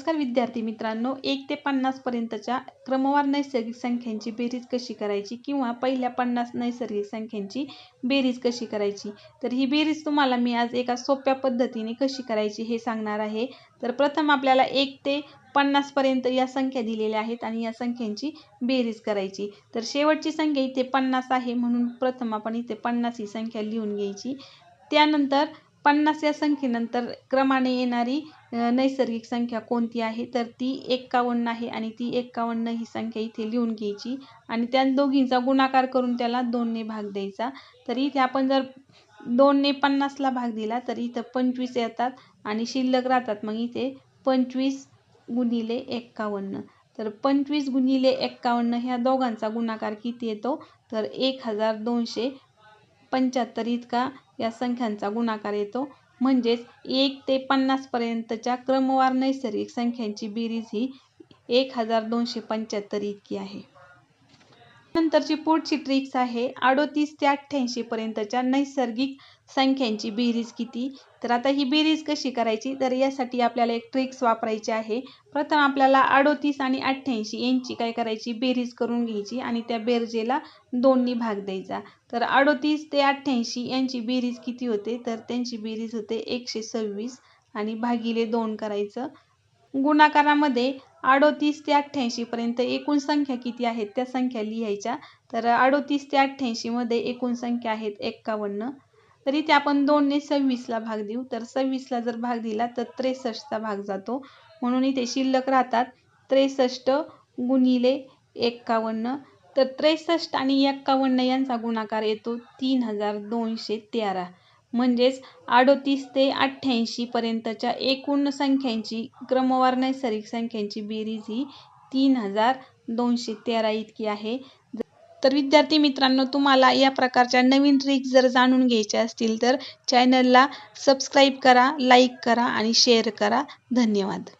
नमस्कार विद्यार्थी मित्रांनो, 1 ते 50 पर्यंतच्या क्रमवार नैसर्गिक संख्यांची बेरीज कशी करायची किंवा पहिल्या 50 नैसर्गिक संख्यांची बेरीज कशी करायची। तर ही बेरीज तुम्हाला मी आज एका सोप्या पद्धतीने कशी करायची हे सांगणार आहे। तर प्रथम आपल्याला 1 ते 50 पर्यंत या संख्या दिलेल्या आहेत आणि या संख्यांची बेरीज करायची। तर शेवटची संख्या इथे 50 आहे, म्हणून प्रथम आपण इथे 50 ही संख्या लिहून घ्यायची। त्यानंतर 50 या संख्येनंतर क्रमाने येणारी नैसर्गिक संख्या कोणती आहे, तर ती 51 आहे आणि ती 51 ही संख्या इथे लिहून घ्यायची आणि त्या दोघींचा गुणाकार करून त्याला 2 ने भाग द्यायचा। तर इथे आपण जर 2 ने 50 ला भाग दिला तर इथं 25 येतात आणि शिल्लक राहतात। मग इथे 25 गुणिले 51, तर 25 गुणिले 51 ह्या दोघांचा गुणाकार किती येतो, तर 1275 इतका या संख्यांचा गुणाकार येतो। म्हणजेच 1 ते 50 पर्यंतच्या क्रमवार नैसर्गिक संख्यांची बेरीज ही 1275 इतकी आहे। नंतरची पुढची ट्रिक्स आहे 38 ते 88 पर्यंतच्या नैसर्गिक संख्यांची बेरीज किती। तर आता ही बेरीज कशी करायची, तर यासाठी आपल्याला एक ट्रिक्स वापरायची आहे। प्रथम आपल्याला 38 आणि 88 यांची काय करायची, बेरीज करून घ्यायची आणि त्या बेरजेला 2 ने भाग द्यायचा। तर 38 ते 88 यांची बेरीज किती होते, तर त्यांची बेरीज होते 126 आणि भागिले 2 करायचं। गुणाकारामध्ये 38 ते 88 पर्यंत एकूण संख्या किती आहेत त्या संख्या लिहायच्या। तर 38 ते 88 मध्ये एकूण संख्या आहेत 51। तर इथे आपण 2 ने 26 ला भाग देऊ, तर 26 ला जर भाग दिला तर 63 चा भाग जातो, म्हणून इथे शिल्लक राहतात 63 गुणिले 51। तर 63 आणि 51 यांचा गुणाकार येतो 3213। म्हणजेच 38 ते 88 पर्यंतच्या एकूण संख्यांची क्रमवार नैसर्गिक संख्यांची बेरीज ही 3213 इतकी आहे। तर विद्यार्थी मित्रांनो, तुम्हाला या प्रकारच्या नवीन ट्रिक्स जर जाणून घ्यायच्या असतील तर चॅनलला सबस्क्राईब करा, लाईक करा आणि शेअर करा। धन्यवाद।